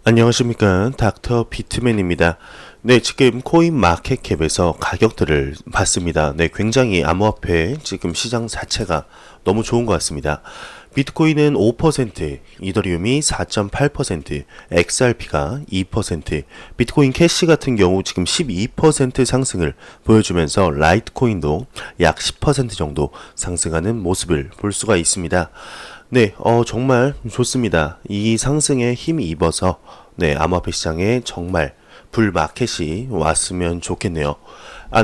안녕하십니까, 닥터 비트맨입니다. 네, 지금 코인 마켓캡에서 가격들을 봤습니다. 네, 굉장히 암호화폐 지금 시장 자체가 너무 좋은 것 같습니다. 비트코인은 5%, 이더리움이 4.8%, XRP가 2%, 비트코인 캐시 같은 경우 지금 12% 상승을 보여주면서 라이트코인도 약 10% 정도 상승하는 모습을 볼 수가 있습니다. 네, 정말 좋습니다. 이 상승에 힘이 입어서, 네, 암호화폐 시장에 정말 불마켓이 왔으면 좋겠네요.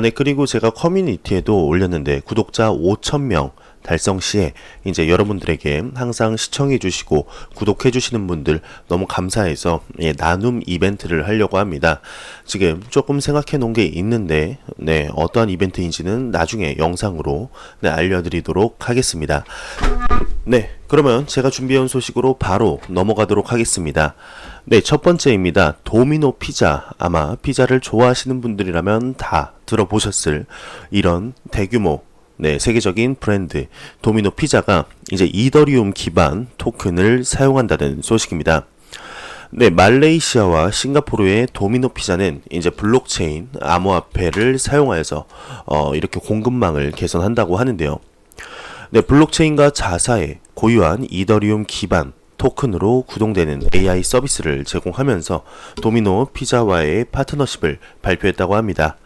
네, 그리고 제가 커뮤니티에도 올렸는데, 구독자 5,000명 달성 시에 이제 여러분들에게 항상 시청해주시고 구독해주시는 분들 너무 감사해서 나눔 이벤트를 하려고 합니다. 지금 조금 생각해 놓은 게 있는데, 네, 어떠한 이벤트인지는 나중에 영상으로 알려드리도록 하겠습니다. 네, 그러면 제가 준비해온 소식으로 바로 넘어가도록 하겠습니다. 네, 첫 번째입니다. 도미노 피자. 아마 피자를 좋아하시는 분들이라면 다 들어보셨을 이런 대규모, 네, 세계적인 브랜드 도미노 피자가 이제 이더리움 기반 토큰을 사용한다는 소식입니다. 네, 말레이시아와 싱가포르의 도미노 피자는 이제 블록체인 암호화폐를 사용하여서 이렇게 공급망을 개선한다고 하는데요. 네, 블록체인과 자사의 고유한 이더리움 기반 토큰으로 구동되는 AI 서비스를 제공하면서 도미노 피자와의 파트너십을 발표했다고 합니다.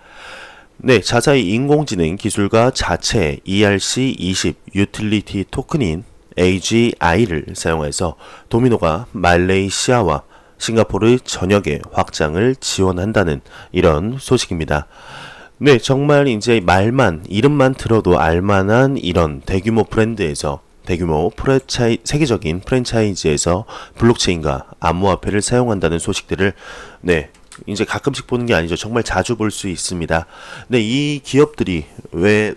네, 자사의 인공지능 기술과 자체 ERC20 유틸리티 토큰인 AGI를 사용해서 도미노가 말레이시아와 싱가포르 전역의 확장을 지원한다는 이런 소식입니다. 네, 정말 이제 이름만 들어도 알만한 이런 대규모 브랜드에서 대규모 세계적인 프랜차이즈에서 블록체인과 암호화폐를 사용한다는 소식들을, 네, 이제 가끔씩 보는 게 아니죠. 정말 자주 볼 수 있습니다. 네, 이 기업들이 왜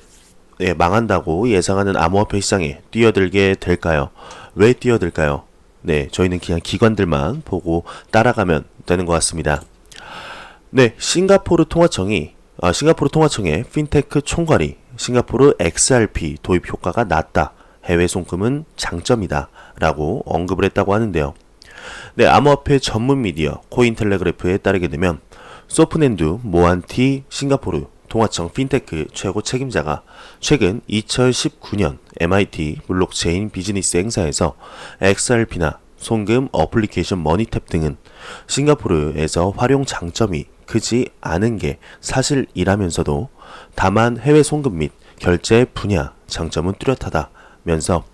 망한다고 예상하는 암호화폐 시장에 뛰어들게 될까요? 왜 뛰어들까요? 네, 저희는 그냥 기관들만 보고 따라가면 되는 것 같습니다. 네, 싱가포르 통화청의 핀테크 총괄이 싱가포르 XRP 도입 효과가 낮다. 해외 송금은 장점이다. 라고 언급을 했다고 하는데요. 네, 암호화폐 전문 미디어 코인텔레그래프에 따르게 되면 소프낸두 모한티 싱가포르 통화청 핀테크 최고 책임자가 최근 2019년 MIT 블록체인 비즈니스 행사에서 XRP나 송금 어플리케이션 머니탭 등은 싱가포르에서 활용 장점이 크지 않은 게 사실이라면서도 다만 해외 송금 및 결제 분야 장점은 뚜렷하다면서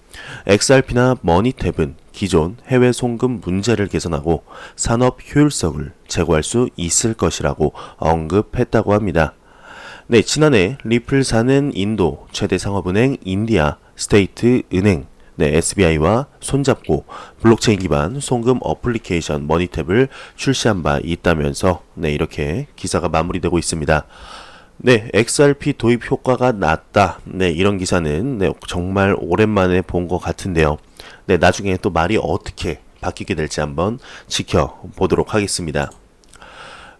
XRP나 머니탭은 기존 해외 송금 문제를 개선하고 산업 효율성을 제고할 수 있을 것이라고 언급했다고 합니다. 네, 지난해 리플사는 인도 최대 상업은행 인디아 스테이트 은행, 네, SBI와 손잡고 블록체인 기반 송금 어플리케이션 머니탭을 출시한 바 있다면서, 네, 이렇게 기사가 마무리되고 있습니다. 네, XRP 도입 효과가 낮다. 네, 이런 기사는 정말 오랜만에 본 것 같은데요. 네, 나중에 또 말이 어떻게 바뀌게 될지 한번 지켜보도록 하겠습니다.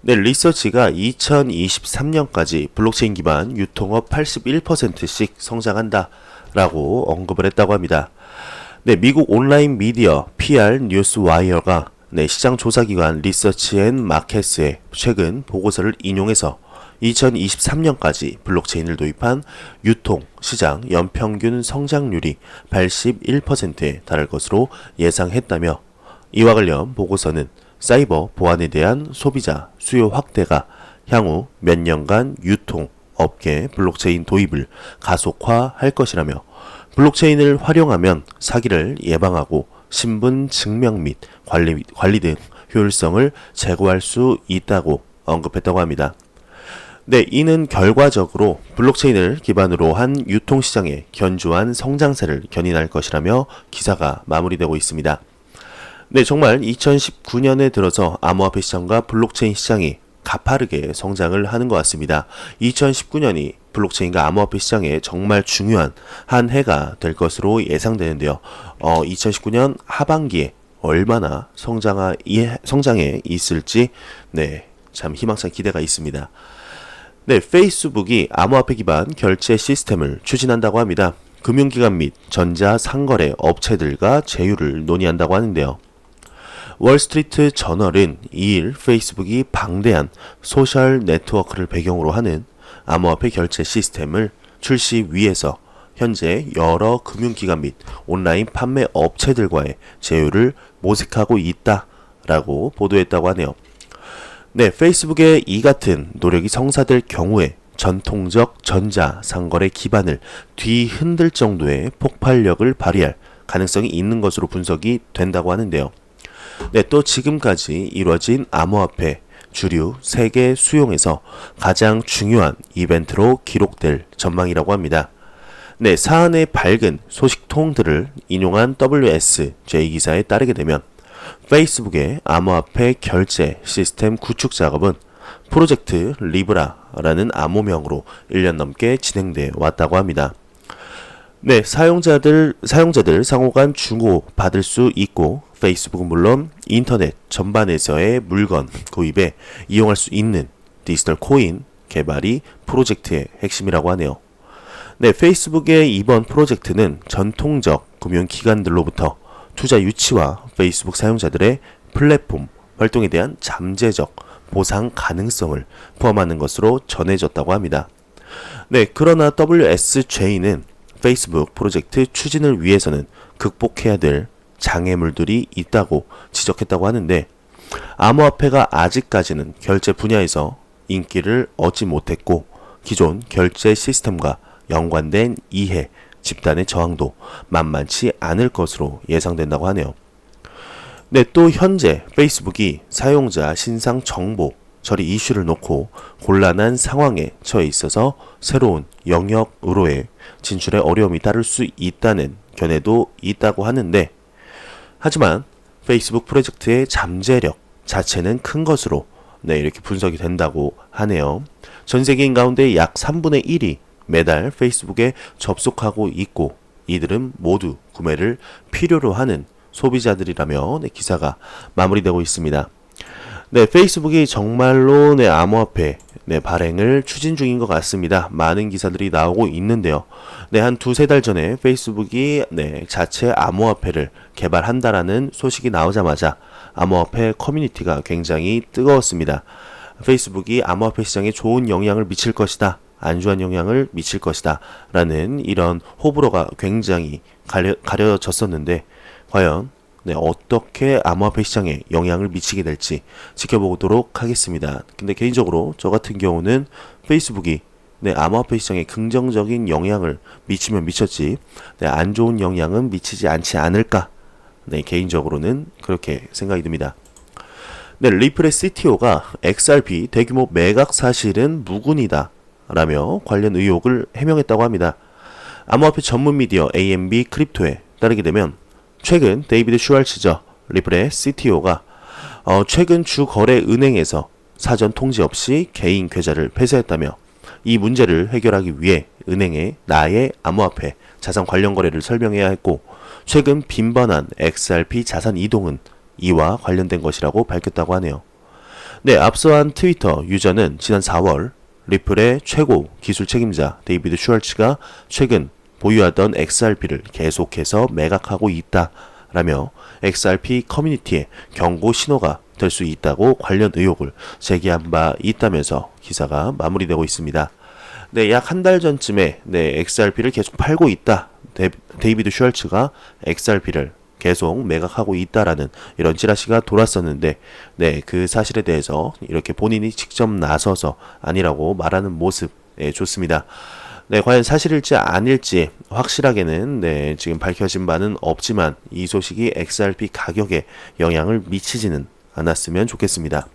네, 리서치가 2023년까지 블록체인 기반 유통업 81%씩 성장한다 라고 언급을 했다고 합니다. 네, 미국 온라인 미디어 PR 뉴스와이어가 시장 조사기관 리서치 앤 마켓스의 최근 보고서를 인용해서 2023년까지 블록체인을 도입한 유통, 시장 연평균 성장률이 81%에 달할 것으로 예상했다며, 이와 관련 보고서는 사이버 보안에 대한 소비자 수요 확대가 향후 몇 년간 유통, 업계 블록체인 도입을 가속화할 것이라며, 블록체인을 활용하면 사기를 예방하고 신분 증명 및 관리 등 효율성을 제고할 수 있다고 언급했다고 합니다. 네, 이는 결과적으로 블록체인을 기반으로 한 유통시장의 견조한 성장세를 견인할 것이라며 기사가 마무리되고 있습니다. 네, 정말 2019년에 들어서 암호화폐 시장과 블록체인 시장이 가파르게 성장을 하는 것 같습니다. 2019년이 블록체인과 암호화폐 시장에 정말 중요한 한 해가 될 것으로 예상되는데요. 2019년 하반기에 얼마나 성장에 있을지, 네, 참 희망찬 기대가 있습니다. 네, 페이스북이 암호화폐 기반 결제 시스템을 추진한다고 합니다. 금융기관 및 전자상거래 업체들과 제휴를 논의한다고 하는데요. 월스트리트 저널은 2일 페이스북이 방대한 소셜 네트워크를 배경으로 하는 암호화폐 결제 시스템을 출시 위해서 현재 여러 금융기관 및 온라인 판매 업체들과의 제휴를 모색하고 있다라고 보도했다고 하네요. 네, 페이스북의 이 같은 노력이 성사될 경우에 전통적 전자 상거래 기반을 뒤흔들 정도의 폭발력을 발휘할 가능성이 있는 것으로 분석이 된다고 하는데요. 네, 또 지금까지 이루어진 암호화폐 주류 세계 수용에서 가장 중요한 이벤트로 기록될 전망이라고 합니다. 네, 사안의 밝은 소식통들을 인용한 WSJ 기사에 따르게 되면 페이스북의 암호화폐 결제 시스템 구축 작업은 프로젝트 리브라라는 암호명으로 1년 넘게 진행돼 왔다고 합니다. 네, 사용자들 상호간 주고 받을 수 있고 페이스북은 물론 인터넷 전반에서의 물건 구입에 이용할 수 있는 디지털 코인 개발이 프로젝트의 핵심이라고 하네요. 네, 페이스북의 이번 프로젝트는 전통적 금융기관들로부터 투자 유치와 페이스북 사용자들의 플랫폼 활동에 대한 잠재적 보상 가능성을 포함하는 것으로 전해졌다고 합니다. 네, 그러나 WSJ는 페이스북 프로젝트 추진을 위해서는 극복해야 될 장애물들이 있다고 지적했다고 하는데, 암호화폐가 아직까지는 결제 분야에서 인기를 얻지 못했고 기존 결제 시스템과 연관된 이해, 집단의 저항도 만만치 않을 것으로 예상된다고 하네요. 네, 또 현재 페이스북이 사용자 신상 정보 처리 이슈를 놓고 곤란한 상황에 처해 있어서 새로운 영역으로의 진출에 어려움이 따를 수 있다는 견해도 있다고 하는데, 하지만 페이스북 프로젝트의 잠재력 자체는 큰 것으로 이렇게 분석이 된다고 하네요. 전 세계인 가운데 약 3분의 1이 매달 페이스북에 접속하고 있고 이들은 모두 구매를 필요로 하는 소비자들이라며 기사가 마무리되고 있습니다. 네, 페이스북이 정말로 암호화폐 발행을 추진 중인 것 같습니다. 많은 기사들이 나오고 있는데요. 네, 한 두세 달 전에 페이스북이 자체 암호화폐를 개발한다라는 소식이 나오자마자 암호화폐 커뮤니티가 굉장히 뜨거웠습니다. 페이스북이 암호화폐 시장에 좋은 영향을 미칠 것이다, 안좋은 영향을 미칠 것이다 라는 이런 호불호가 굉장히 가려졌었는데, 과연 어떻게 암호화폐 시장에 영향을 미치게 될지 지켜보도록 하겠습니다. 근데 개인적으로 저 같은 경우는 페이스북이 암호화폐 시장에 긍정적인 영향을 미치면 미쳤지 안 좋은 영향은 미치지 않지 않을까, 개인적으로는 그렇게 생각이 듭니다. 네, 리플의 CTO가 XRP 대규모 매각 사실은 무근이다 라며 관련 의혹을 해명했다고 합니다. 암호화폐 전문 미디어 AMB 크립토에 따르게 되면 최근 데이비드 슈왈츠저 리플의 CTO가 최근 주 거래 은행에서 사전 통지 없이 개인 계좌를 폐쇄했다며 이 문제를 해결하기 위해 은행에 나의 암호화폐 자산 관련 거래를 설명해야 했고, 최근 빈번한 XRP 자산 이동은 이와 관련된 것이라고 밝혔다고 하네요. 네, 앞서한 트위터 유저는 지난 4월 리플의 최고 기술 책임자 데이비드 슈왈츠가 최근 보유하던 XRP를 계속해서 매각하고 있다라며 XRP 커뮤니티에 경고 신호가 될 수 있다고 관련 의혹을 제기한 바 있다면서 기사가 마무리되고 있습니다. 네, 약 한 달 전쯤에 XRP를 계속 팔고 있다, 데이비드 슈왈츠가 XRP를 계속 매각하고 있다라는 이런 찌라시가 돌았었는데, 그 사실에 대해서 이렇게 본인이 직접 나서서 아니라고 말하는 모습 좋습니다. 과연 사실일지 아닐지 확실하게는 지금 밝혀진 바는 없지만 이 소식이 XRP 가격에 영향을 미치지는 않았으면 좋겠습니다.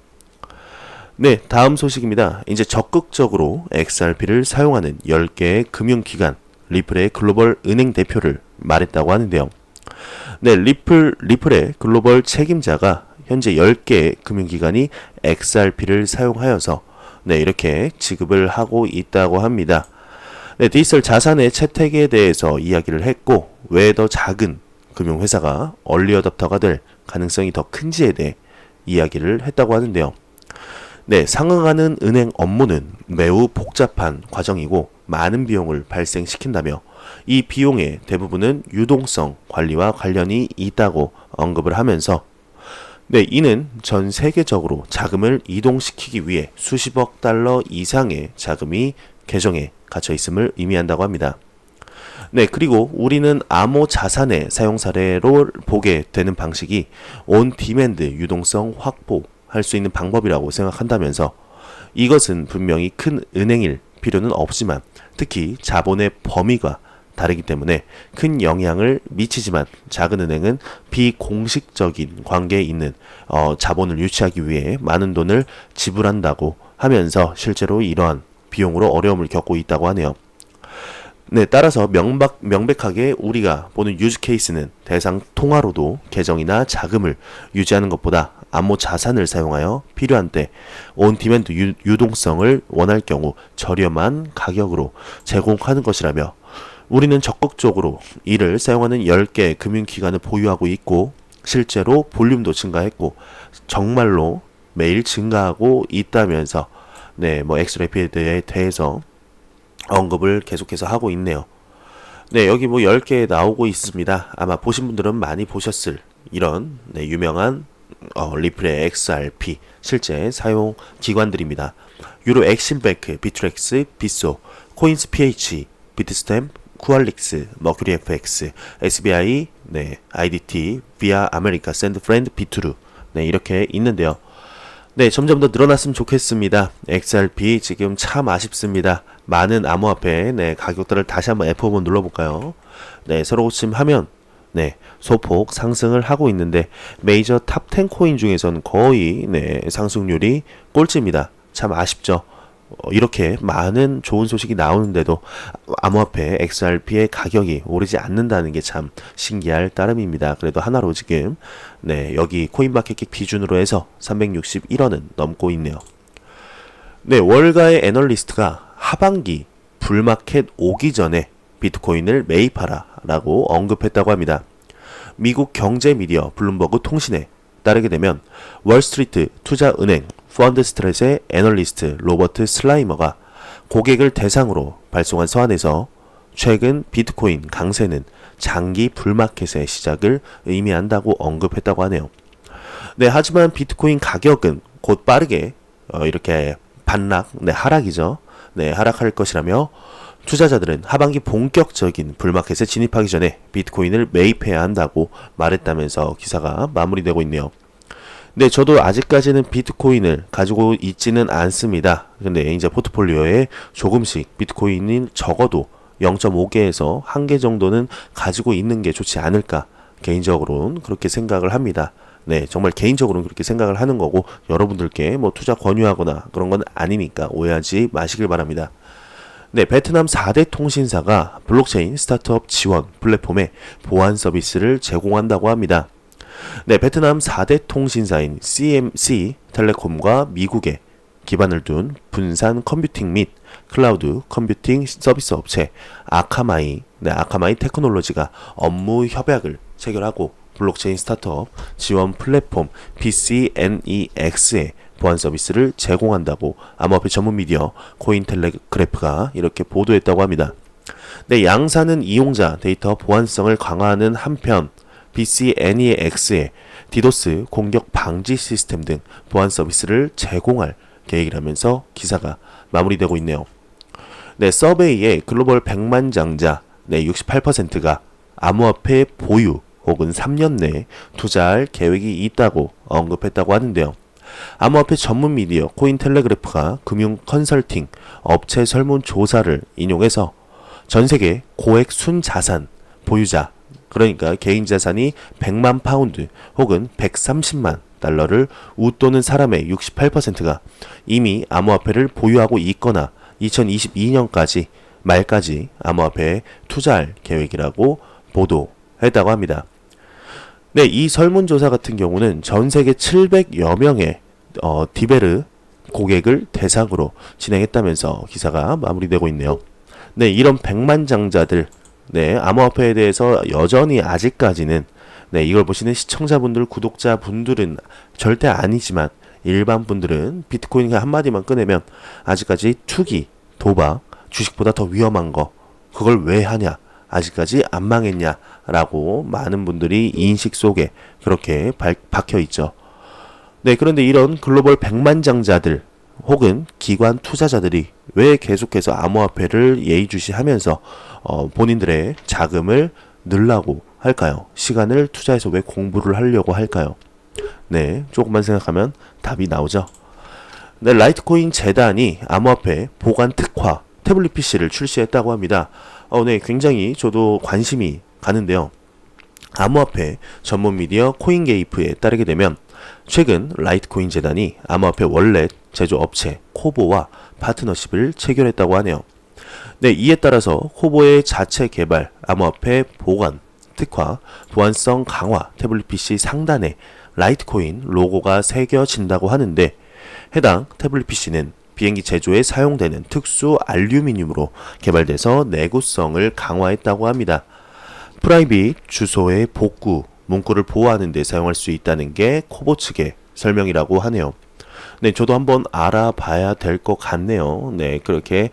네, 다음 소식입니다. 이제 적극적으로 XRP를 사용하는 10개의 금융기관 리플의 글로벌 은행 대표를 말했다고 하는데요. 네, 리플의 글로벌 책임자가 현재 10개의 금융기관이 XRP를 사용하여서 이렇게 지급을 하고 있다고 합니다. 네, 디지털 자산의 채택에 대해서 이야기를 했고, 왜 더 작은 금융회사가 얼리어답터가 될 가능성이 더 큰지에 대해 이야기를 했다고 하는데요. 네, 상응하는 은행 업무는 매우 복잡한 과정이고 많은 비용을 발생시킨다며 이 비용의 대부분은 유동성 관리와 관련이 있다고 언급을 하면서 네, 이는 전 세계적으로 자금을 이동시키기 위해 수십억 달러 이상의 자금이 계정에 갇혀 있음을 의미한다고 합니다. 네, 그리고 우리는 암호 자산의 사용 사례로 보게 되는 방식이 온 디맨드 유동성 확보할 수 있는 방법이라고 생각한다면서 이것은 분명히 큰 은행일 필요는 없지만 특히 자본의 범위가 다르기 때문에 큰 영향을 미치지만 작은 은행은 비공식적인 관계에 있는 자본을 유치하기 위해 많은 돈을 지불한다고 하면서 실제로 이러한 비용으로 어려움을 겪고 있다고 하네요. 네, 따라서 명백하게 우리가 보는 유즈 케이스는 대상 통화로도 계정이나 자금을 유지하는 것보다 암호 자산을 사용하여 필요한 때 온 디맨드 유동성을 원할 경우 저렴한 가격으로 제공하는 것이라며 우리는 적극적으로 이를 사용하는 10개의 금융기관을 보유하고 있고 실제로 볼륨도 증가했고 정말로 매일 증가하고 있다면서 네, 뭐 엑스레피에 대해서 언급을 계속해서 하고 있네요. 네, 여기 뭐 10개 나오고 있습니다. 아마 보신 분들은 많이 보셨을 이런 네, 유명한 리플의 XRP 실제 사용 기관들입니다. 유로 엑신뱅크, 비트렉스, 빗소, 코인스 PH, 비트스탬, 쿠알릭스, 머큐리 FX, SBI, 네, IDT, 비아 아메리카, 샌드프렌드, 비투루 네, 이렇게 있는데요. 네, 점점 더 늘어났으면 좋겠습니다. XRP 지금 참 아쉽습니다. 많은 암호화폐 네, 가격들을 다시 한번 F5번 눌러볼까요? 네, 서로 고침하면 네, 소폭 상승을 하고 있는데 메이저 탑 10 코인 중에서는 거의 네, 상승률이 꼴찌입니다. 참 아쉽죠. 이렇게 많은 좋은 소식이 나오는데도 암호화폐 XRP의 가격이 오르지 않는다는 게 참 신기할 따름입니다. 그래도 하나로 지금 네, 여기 코인마켓캡 기준으로 해서 361원은 넘고 있네요. 네, 월가의 애널리스트가 하반기 불마켓 오기 전에 비트코인을 매입하라 라고 언급했다고 합니다. 미국 경제 미디어 블룸버그 통신에 따르게 되면 월스트리트 투자은행 펀드스트렛의 애널리스트 로버트 슬라이머가 고객을 대상으로 발송한 서한에서 최근 비트코인 강세는 장기 불마켓의 시작을 의미한다고 언급했다고 하네요. 네, 하지만 비트코인 가격은 곧 빠르게 이렇게 반락, 네, 하락이죠. 네, 하락할 것이라며 투자자들은 하반기 본격적인 불마켓에 진입하기 전에 비트코인을 매입해야 한다고 말했다면서 기사가 마무리되고 있네요. 네, 저도 아직까지는 비트코인을 가지고 있지는 않습니다. 근데 이제 포트폴리오에 조금씩 비트코인이 적어도 0.5개에서 1개 정도는 가지고 있는 게 좋지 않을까. 개인적으로는 그렇게 생각을 합니다. 네, 정말 개인적으로는 그렇게 생각을 하는 거고 여러분들께 뭐 투자 권유하거나 그런 건 아니니까 오해하지 마시길 바랍니다. 네, 베트남 4대 통신사가 블록체인 스타트업 지원 플랫폼에 보안 서비스를 제공한다고 합니다. 네, 베트남 4대 통신사인 CMC 텔레콤과 미국에 기반을 둔 분산 컴퓨팅 및 클라우드 컴퓨팅 서비스 업체 아카마이, 네, 아카마이 테크놀로지가 업무 협약을 체결하고 블록체인 스타트업 지원 플랫폼 BCNEX에 보안 서비스를 제공한다고 암호화폐 전문 미디어 코인텔레그래프가 이렇게 보도했다고 합니다. 네, 양사는 이용자 데이터 보안성을 강화하는 한편 BCNEX에 디도스 공격 방지 시스템 등 보안 서비스를 제공할 계획이라면서 기사가 마무리되고 있네요. 네, 서베이의 글로벌 100만 장자 네, 68%가 암호화폐 보유 혹은 3년 내에 투자할 계획이 있다고 언급했다고 하는데요. 암호화폐 전문 미디어 코인텔레그래프가 금융 컨설팅 업체 설문조사를 인용해서 전세계 고액 순자산 보유자 그러니까 개인 자산이 100만 파운드 혹은 130만 달러를 웃도는 사람의 68%가 이미 암호화폐를 보유하고 있거나 2022년까지 말까지 암호화폐에 투자할 계획이라고 보도했다고 합니다. 네, 이 설문조사 같은 경우는 전 세계 700여 명의 디베르 고객을 대상으로 진행했다면서 기사가 마무리되고 있네요. 네, 이런 백만장자들, 네, 암호화폐에 대해서 여전히 아직까지는 네, 이걸 보시는 시청자분들, 구독자분들은 절대 아니지만 일반 분들은 비트코인 한마디만 꺼내면 아직까지 투기, 도박, 주식보다 더 위험한 거 그걸 왜 하냐? 아직까지 안 망했냐? 라고 많은 분들이 인식 속에 그렇게 박혀 있죠. 네, 그런데 이런 글로벌 백만장자들 혹은 기관 투자자들이 왜 계속해서 암호화폐를 예의주시하면서 본인들의 자금을 넣으려고 할까요? 시간을 투자해서 왜 공부를 하려고 할까요? 네, 조금만 생각하면 답이 나오죠. 네, 라이트코인 재단이 암호화폐 보관 특화 태블릿 PC를 출시했다고 합니다. 네, 굉장히 저도 관심이 가는데요. 암호화폐 전문 미디어 코인게이프에 따르게 되면 최근 라이트코인 재단이 암호화폐 월렛 제조업체 코보와 파트너십을 체결했다고 하네요. 네, 이에 따라서 코보의 자체 개발 암호화폐 보관, 특화, 보안성 강화 태블릿 PC 상단에 라이트코인 로고가 새겨진다고 하는데 해당 태블릿 PC는 비행기 제조에 사용되는 특수 알루미늄으로 개발돼서 내구성을 강화했다고 합니다. 프라이빗 주소의 복구 문구를 보호하는 데 사용할 수 있다는 게 코보 측의 설명이라고 하네요. 네, 저도 한번 알아봐야 될 것 같네요. 네, 그렇게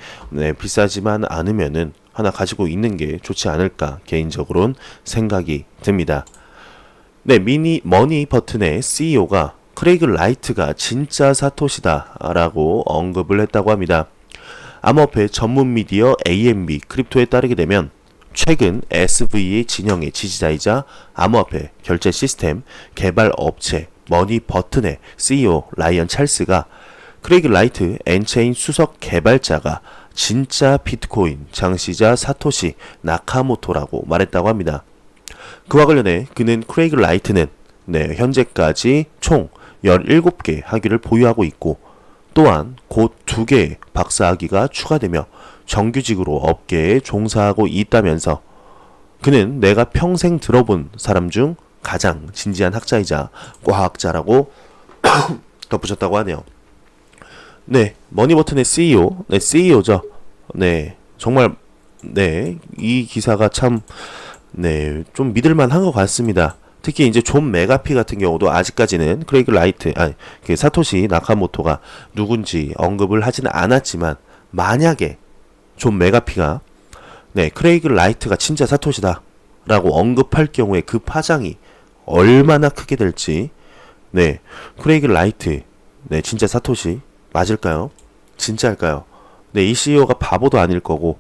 비싸지만 않으면은 하나 가지고 있는 게 좋지 않을까 개인적으로는 생각이 듭니다. 네, 머니 버튼의 CEO가 크레이그 라이트가 진짜 사토시다라고 언급을 했다고 합니다. 암호화폐 전문 미디어 AMB 크립토에 따르게 되면 최근 SV 진영의 지지자이자 암호화폐 결제 시스템 개발 업체 머니 버튼의 CEO 라이언 찰스가 크레이그 라이트 엔체인 수석 개발자가 진짜 비트코인 창시자 사토시 나카모토라고 말했다고 합니다. 그와 관련해 그는 크레이그 라이트는 현재까지 총 17개 학위를 보유하고 있고 또한 곧 2개의 박사학위가 추가되며 정규직으로 업계에 종사하고 있다면서 그는 내가 평생 들어본 사람 중 가장 진지한 학자이자 과학자라고 덧붙였다고 하네요. 네, 머니버튼의 CEO, CEO죠. 네, 정말 이 기사가 참 좀 믿을만한 것 같습니다. 특히 이제 존 메가피 같은 경우도 아직까지는 크레이그 라이트, 그 사토시 나카모토가 누군지 언급을 하지는 않았지만 만약에 존 메가피가 크레이그 라이트가 진짜 사토시다 라고 언급할 경우에 그 파장이 얼마나 크게 될지 크레이그 라이트 진짜 사토시 맞을까요? 진짜일까요? 이 CEO가 바보도 아닐 거고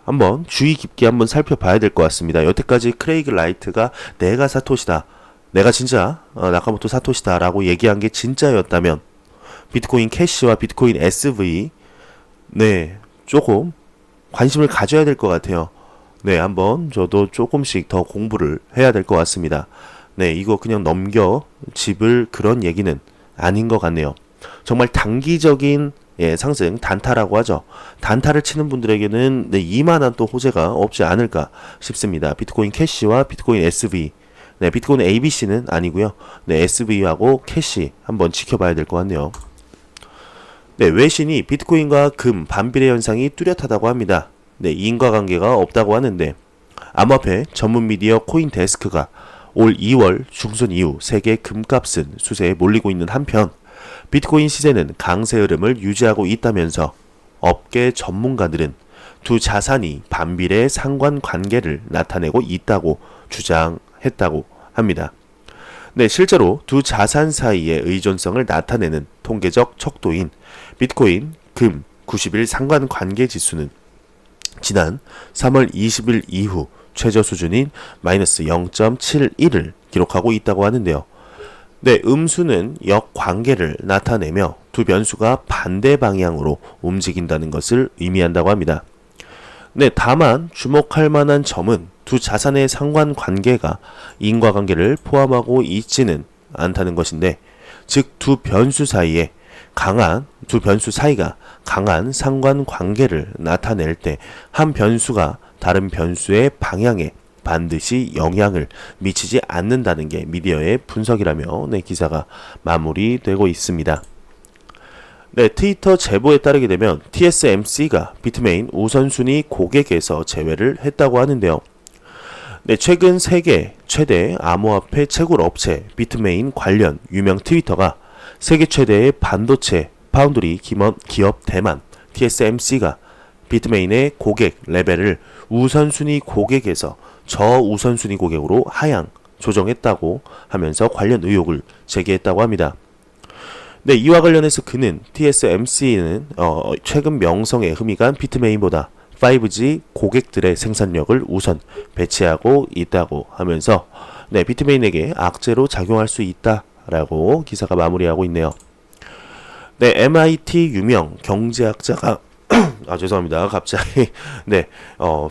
한번 주의 깊게 한번 살펴봐야 될 것 같습니다. 여태까지 크레이그 라이트가 내가 사토시다, 내가 진짜 나카모토 사토시다 라고 얘기한 게 진짜였다면 비트코인 캐시와 비트코인 SV 조금 관심을 가져야 될 것 같아요. 한번 저도 조금씩 더 공부를 해야 될 것 같습니다. 이거 그냥 넘겨짚을 그런 얘기는 아닌 것 같네요. 정말 단기적인 상승, 단타라고 하죠. 단타를 치는 분들에게는 이만한 또 호재가 없지 않을까 싶습니다. 비트코인 캐시와 비트코인 SV, 비트코인 ABC는 아니고요. SV하고 캐시 한번 지켜봐야 될 것 같네요. 외신이 비트코인과 금 반비례 현상이 뚜렷하다고 합니다. 인과관계가 없다고 하는데 암호화폐 전문 미디어 코인데스크가 올 2월 중순 이후 세계 금값은 수세에 몰리고 있는 한편 비트코인 시세는 강세 흐름을 유지하고 있다면서 업계 전문가들은 두 자산이 반비례 상관관계를 나타내고 있다고 주장했다고 합니다. 실제로 두 자산 사이의 의존성을 나타내는 통계적 척도인 비트코인 금 90일 상관관계 지수는 지난 3월 20일 이후 최저 수준인 마이너스 0.71을 기록하고 있다고 하는데요. 음수는 역관계를 나타내며 두 변수가 반대 방향으로 움직인다는 것을 의미한다고 합니다. 다만 주목할 만한 점은 두 자산의 상관관계가 인과관계를 포함하고 있지는 않다는 것인데, 즉 두 변수 사이가 강한 상관관계를 나타낼 때 한 변수가 다른 변수의 방향에 반드시 영향을 미치지 않는다는 게 미디어의 분석이라며 기사가 마무리되고 있습니다. 트위터 제보에 따르게 되면 TSMC가 비트메인 우선순위 고객에서 제외를 했다고 하는데요. 최근 세계 최대 암호화폐 채굴 업체 비트메인 관련 유명 트위터가 세계 최대의 반도체 파운드리 기업 대만 TSMC가 비트메인의 고객 레벨을 우선순위 고객에서 저우선순위 고객으로 하향 조정했다고 하면서 관련 의혹을 제기했다고 합니다. 네, 이와 관련해서 그는 TSMC는 최근 명성에 흠이 간 비트메인보다 5G 고객들의 생산력을 우선 배치하고 있다고 하면서 네, 비트메인에게 악재로 작용할 수 있다라고 기사가 마무리하고 있네요. 네, MIT 유명 경제학자가 죄송합니다. 갑자기 네,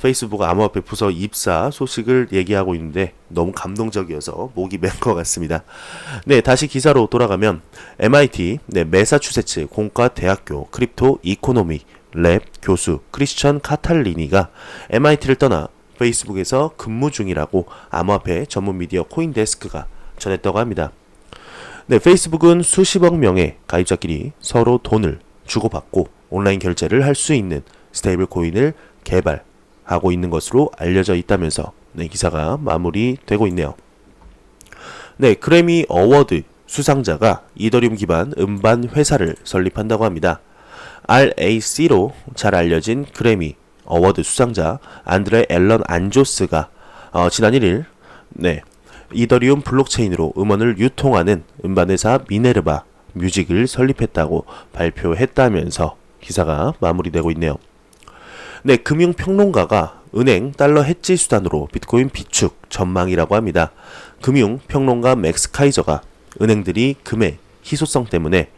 페이스북 암호화폐 부서 입사 소식을 얘기하고 있는데 너무 감동적이어서 목이 맨 것 같습니다. 네, 다시 기사로 돌아가면 MIT 네, 매사추세츠 공과대학교 크립토 이코노미 랩 교수 크리스천 카탈리니가 MIT를 떠나 페이스북에서 근무 중이라고 암호화폐 전문 미디어 코인데스크가 전했다고 합니다. 네, 페이스북은 수십억 명의 가입자끼리 서로 돈을 주고받고 온라인 결제를 할 수 있는 스테이블 코인을 개발하고 있는 것으로 알려져 있다면서 네, 기사가 마무리되고 있네요. 네, 그래미 어워드 수상자가 이더리움 기반 음반 회사를 설립한다고 합니다. RAC로 잘 알려진 그래미 어워드 수상자 안드레 앨런 안조스가 지난 1일 네, 이더리움 블록체인으로 음원을 유통하는 음반회사 미네르바 뮤직을 설립했다고 발표했다면서 기사가 마무리되고 있네요. 네, 금융평론가가 은행 달러 해지 수단으로 비트코인 비축 전망이라고 합니다. 금융평론가 맥스 카이저가 은행들이 금의 희소성 때문에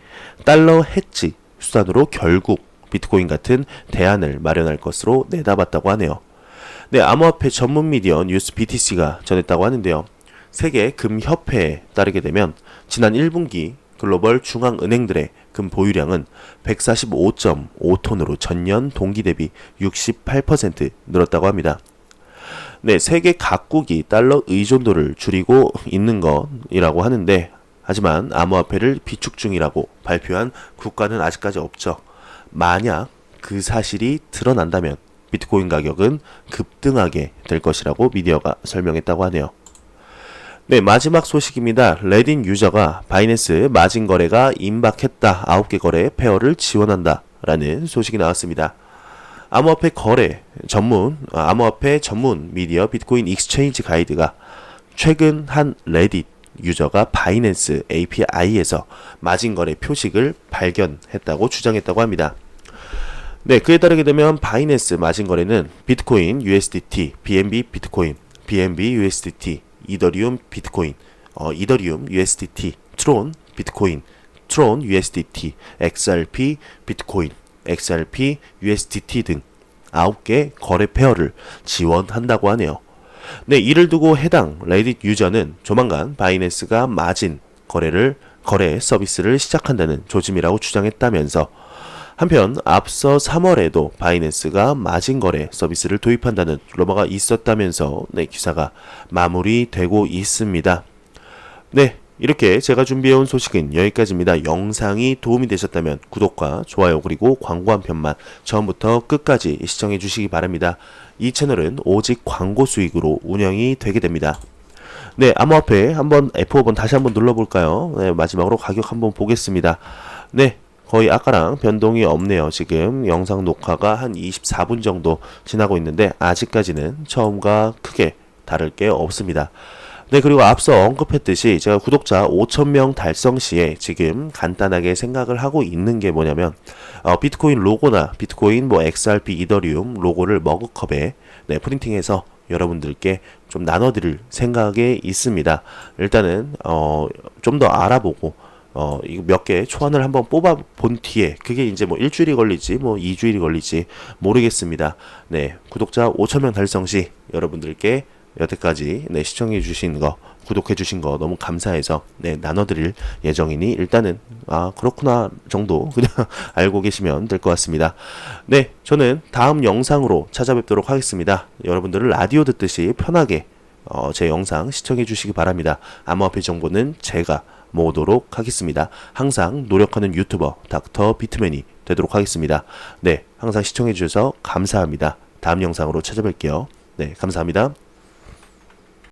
달러 해지 수단으로 결국 비트코인 같은 대안을 마련할 것으로 내다봤다고 하네요. 네, 암호화폐 전문 미디어 뉴스 BTC가 전했다고 하는데요. 세계 금협회에 따르게 되면 지난 1분기 글로벌 중앙은행들의 금 보유량은 145.5톤으로 전년 동기 대비 68% 늘었다고 합니다. 네, 세계 각국이 달러 의존도를 줄이고 있는 것이라고 하는데 하지만 암호화폐를 비축 중이라고 발표한 국가는 아직까지 없죠. 만약 그 사실이 드러난다면 비트코인 가격은 급등하게 될 것이라고 미디어가 설명했다고 하네요. 네, 마지막 소식입니다. 레딧 유저가 바이낸스 마진 거래가 임박했다. 9개 거래 페어를 지원한다. 라는 소식이 나왔습니다. 암호화폐 전문 미디어 비트코인 익스체인지 가이드가 최근 한 레딧 유저가 바이낸스 API에서 마진 거래 표식을 발견했다고 주장했다고 합니다. 네, 그에 따르게 되면 바이낸스 마진 거래는 비트코인 USDT, BNB 비트코인, BNB USDT, 이더리움 비트코인, 이더리움 USDT, 트론 비트코인, 트론 USDT, XRP 비트코인, XRP USDT 등 9개 거래 페어를 지원한다고 하네요. 네, 이를 두고 해당 레딧 유저는 조만간 바이낸스가 마진 거래 서비스를 시작한다는 조짐이라고 주장했다면서 한편 앞서 3월에도 바이낸스가 마진 거래 서비스를 도입한다는 루머가 있었다면서 네, 기사가 마무리되고 있습니다. 네, 이렇게 제가 준비해온 소식은 여기까지입니다. 영상이 도움이 되셨다면 구독과 좋아요 그리고 광고 한 편만 처음부터 끝까지 시청해 주시기 바랍니다. 이 채널은 오직 광고 수익으로 운영이 되게 됩니다. 네, 암호화폐 한번 F5번 다시 한번 눌러볼까요? 네, 마지막으로 가격 한번 보겠습니다. 네, 거의 아까랑 변동이 없네요. 지금 영상 녹화가 한 24분 정도 지나고 있는데 아직까지는 처음과 크게 다를 게 없습니다. 네, 그리고 앞서 언급했듯이 제가 구독자 5,000명 달성 시에 지금 간단하게 생각을 하고 있는 게 뭐냐면 비트코인 로고나 비트코인 XRP 이더리움 로고를 머그컵에 네, 프린팅해서 여러분들께 좀 나눠드릴 생각에 있습니다. 일단은 좀 더 알아보고 이거 몇 개 초안을 한번 뽑아 본 뒤에 그게 이제 뭐 일주일이 걸릴지 뭐 2주일이 걸릴지 모르겠습니다. 네, 구독자 5,000명 달성 시 여러분들께 여태까지 네, 시청해 주신 거, 구독해 주신 거 너무 감사해서 네, 나눠드릴 예정이니 일단은 그렇구나 정도 그냥 알고 계시면 될 것 같습니다. 네, 저는 다음 영상으로 찾아뵙도록 하겠습니다. 여러분들은 라디오 듣듯이 편하게 제 영상 시청해 주시기 바랍니다. 암호화폐 정보는 제가 모으도록 하겠습니다. 항상 노력하는 유튜버 닥터 비트맨이 되도록 하겠습니다. 네, 항상 시청해 주셔서 감사합니다. 다음 영상으로 찾아뵐게요. 네, 감사합니다.